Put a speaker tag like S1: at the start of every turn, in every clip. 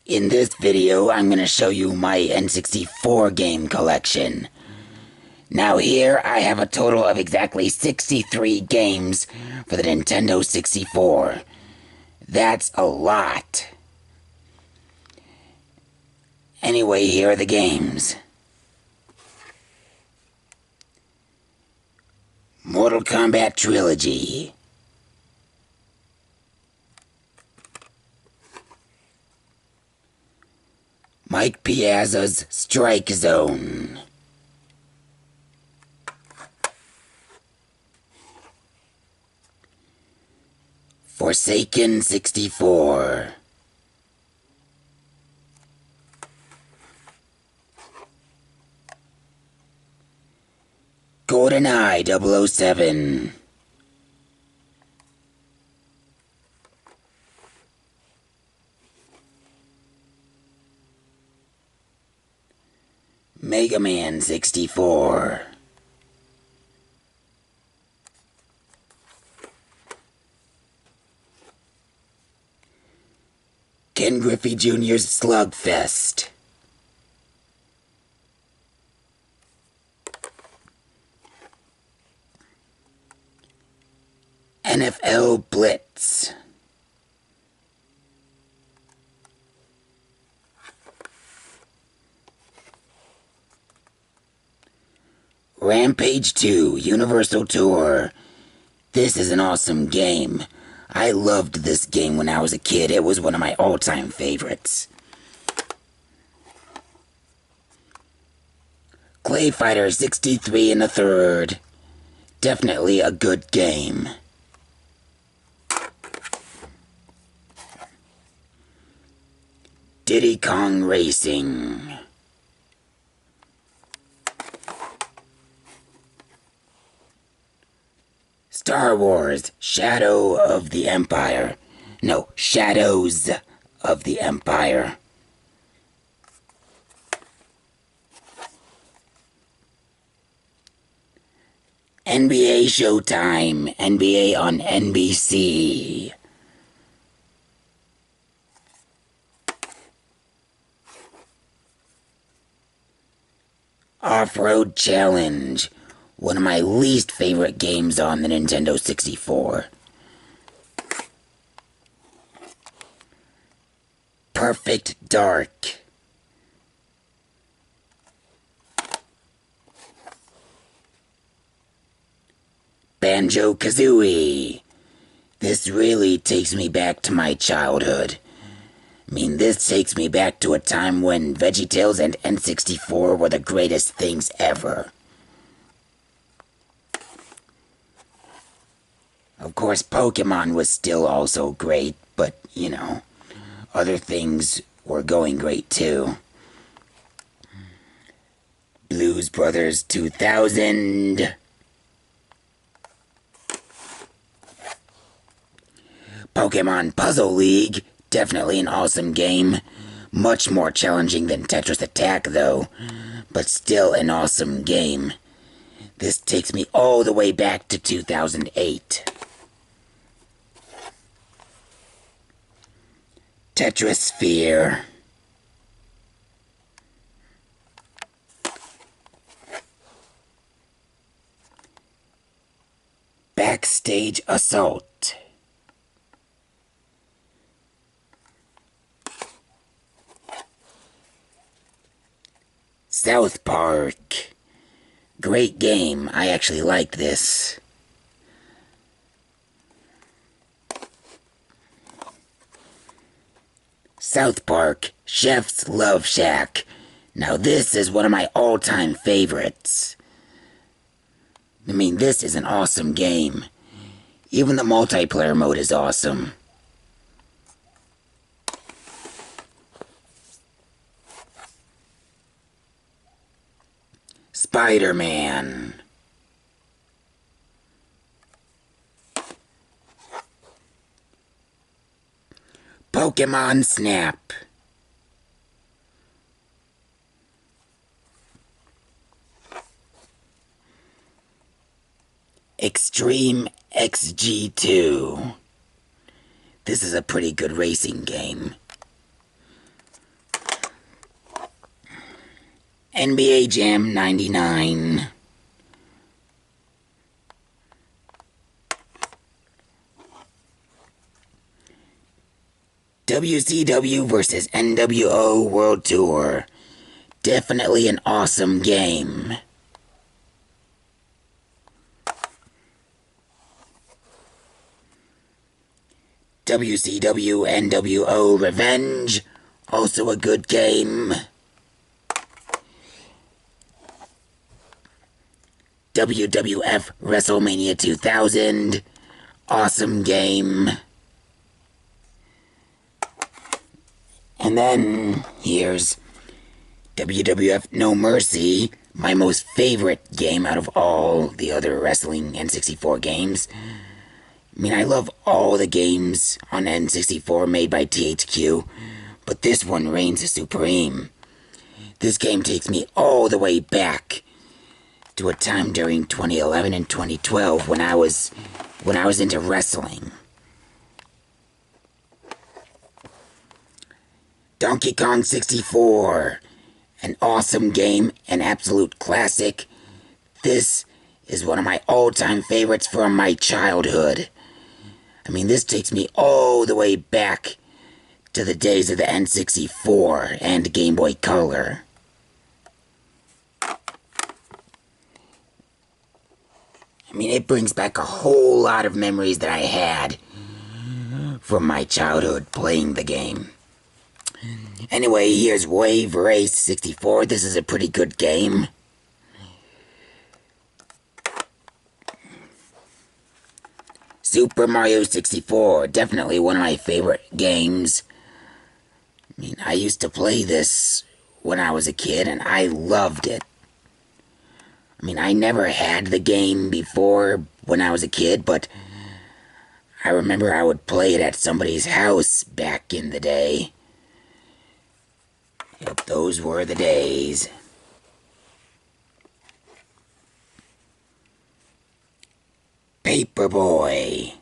S1: In this video, I'm going to show you my N64 game collection. Now here, I have a total of exactly 63 games for the Nintendo 64. That's a lot. Anyway, here are the games. Mortal Kombat Trilogy. Mike Piazza's Strike Zone. Forsaken 64. GoldenEye 007. Mega Man 64. Ken Griffey Jr.'s Slugfest. NFL Blitz. Rampage 2 Universal Tour. This is an awesome game. I loved this game when I was a kid. It was one of my all-time favorites. Clay Fighter 63 and a third. Definitely a good game. Diddy Kong Racing. Star Wars Shadow of the Empire. No, Shadows of the Empire. NBA Showtime. NBA on NBC. Off-Road Challenge. One of my least favorite games on the Nintendo 64. Perfect Dark. Banjo-Kazooie. This really takes me back to my childhood. This takes me back to a time when VeggieTales and N64 were the greatest things ever. Of course, Pokemon was still also great, but, other things were going great too. Blues Brothers 2000. Pokemon Puzzle League. Definitely an awesome game. Much more challenging than Tetris Attack, though. But still an awesome game. This takes me all the way back to 2008. Tetrisphere. Backstage Assault. South Park. Great game. I actually liked this. South Park Chef's Love Shack. Now this is one of my all-time favorites. This is an awesome game. Even the multiplayer mode is awesome. Spider-Man. Pokemon Snap. Extreme XG2. This is a pretty good racing game. NBA Jam 99. WCW vs. NWO World Tour. Definitely an awesome game. WCW NWO Revenge. Also a good game. WWF WrestleMania 2000. Awesome game. And then here's WWF No Mercy, my most favorite game out of all the other wrestling N64 games. I mean, I love all the games on N64 made by THQ, but this one reigns supreme. This game takes me all the way back to a time during 2011 and 2012 when I was into wrestling. Donkey Kong 64, an awesome game, an absolute classic. This is one of my all-time favorites from my childhood. I mean, this takes me all the way back to the days of the N64 and Game Boy Color. I mean, it brings back a whole lot of memories that I had from my childhood playing the game. Anyway, here's Wave Race 64. This is a pretty good game. Super Mario 64. Definitely one of my favorite games. I mean, I used to play this when I was a kid, and I loved it. I mean, I never had the game before when I was a kid, but I remember I would play it at somebody's house back in the day. Yep, those were the days. Paperboy.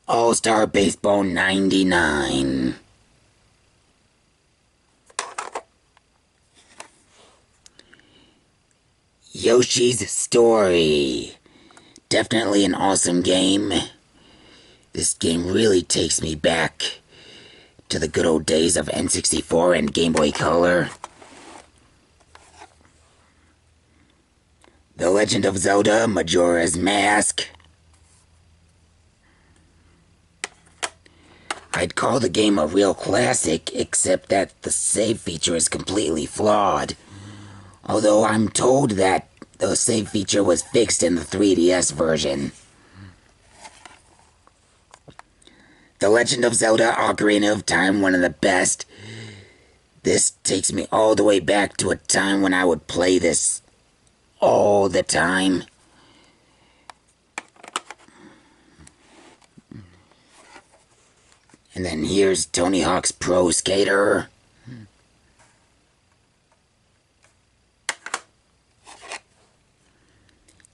S1: All-Star Baseball 99. Yoshi's Story. Definitely an awesome game. This game really takes me back to the good old days of N64 and Game Boy Color. The Legend of Zelda Majora's Mask. I'd call the game a real classic, except that the save feature is completely flawed. Although I'm told that the save feature was fixed in the 3DS version. The Legend of Zelda Ocarina of Time, one of the best. This takes me all the way back to a time when I would play this all the time. And then here's Tony Hawk's Pro Skater.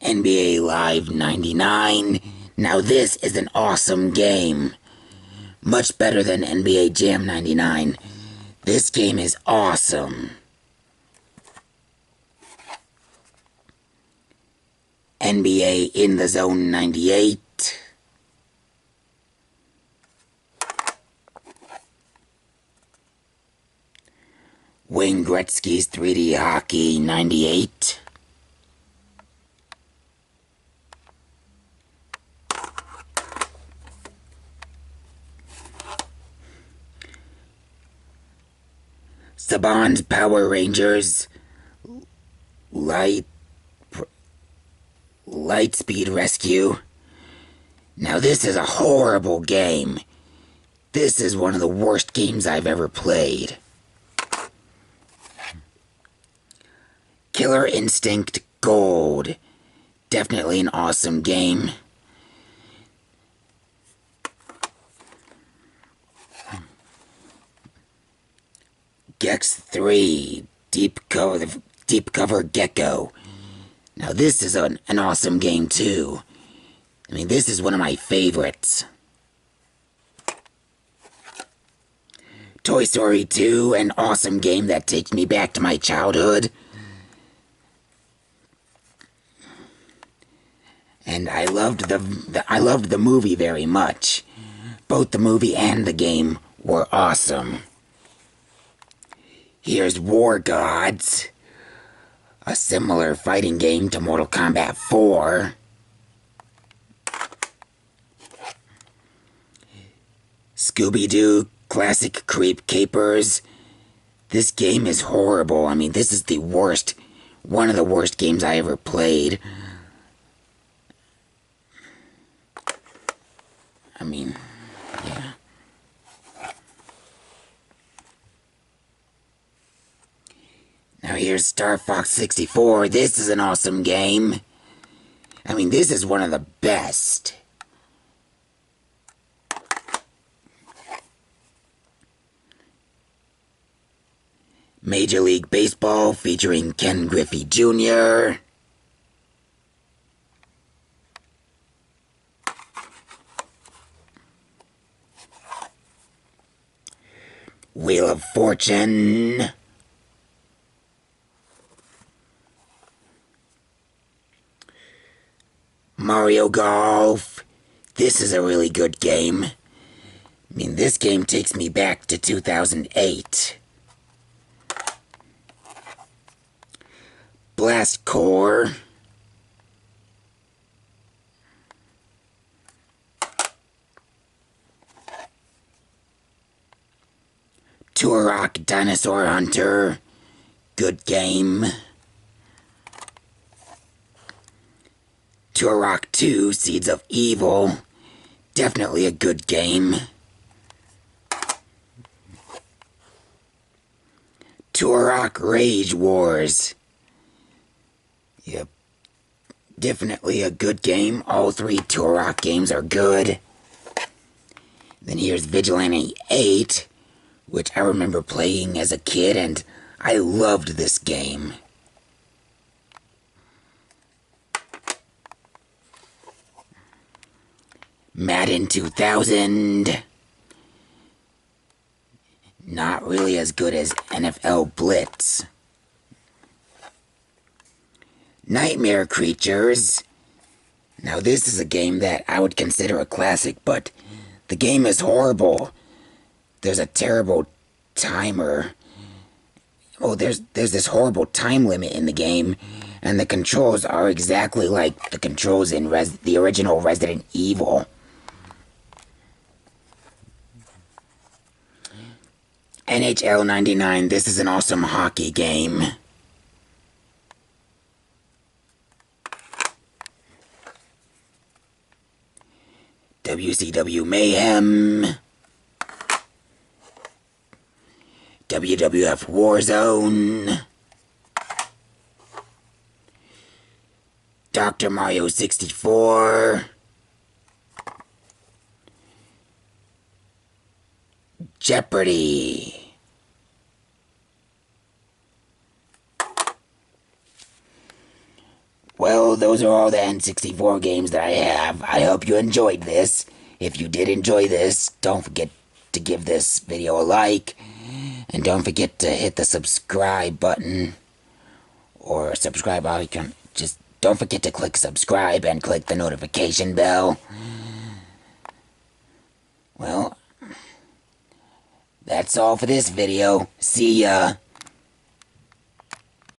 S1: NBA Live 99. Now this is an awesome game. Much better than NBA Jam 99. This game is awesome. NBA In the Zone 98. Wayne Gretzky's 3D Hockey 98. Saban's Power Rangers Light Speed Rescue. Now this is a horrible game. This is one of the worst games I've ever played. Killer Instinct Gold. Definitely an awesome game. Gex 3, Deep Cover Gecko. Now this is an awesome game too. I mean, this is one of my favorites. Toy Story 2, an awesome game that takes me back to my childhood. And I loved the movie very much. Both the movie and the game were awesome. Here's War Gods, a similar fighting game to Mortal Kombat 4. Scooby-Doo Classic Creep Capers. This game is horrible. I mean, this is the worst, one of the worst games I ever played. I mean, yeah. Now here's Star Fox 64. This is an awesome game. I mean, this is one of the best. Major League Baseball featuring Ken Griffey Jr. Wheel of Fortune. Mario Golf. This is a really good game. I mean, this game takes me back to 2008. Blast Core. Turok Dinosaur Hunter. Good game. Turok 2 Seeds of Evil. Definitely a good game. Turok Rage Wars. Yep. Definitely a good game. All three Turok games are good. Then here's Vigilante 8, which I remember playing as a kid, and I loved this game. Madden 2000. Not really as good as NFL Blitz. Nightmare Creatures. Now this is a game that I would consider a classic, but the game is horrible. There's a terrible timer. Oh, there's this horrible time limit in the game, and the controls are exactly like the controls in the original Resident Evil. NHL 99, this is an awesome hockey game. WCW Mayhem. WWF Warzone. Dr. Mario 64. Jeopardy! Well, those are all the N64 games that I have. I hope you enjoyed this. If you did enjoy this, don't forget to give this video a like. And don't forget to hit the subscribe button. Or subscribe icon. Just don't forget to click subscribe and click the notification bell. Well, that's all for this video. See ya.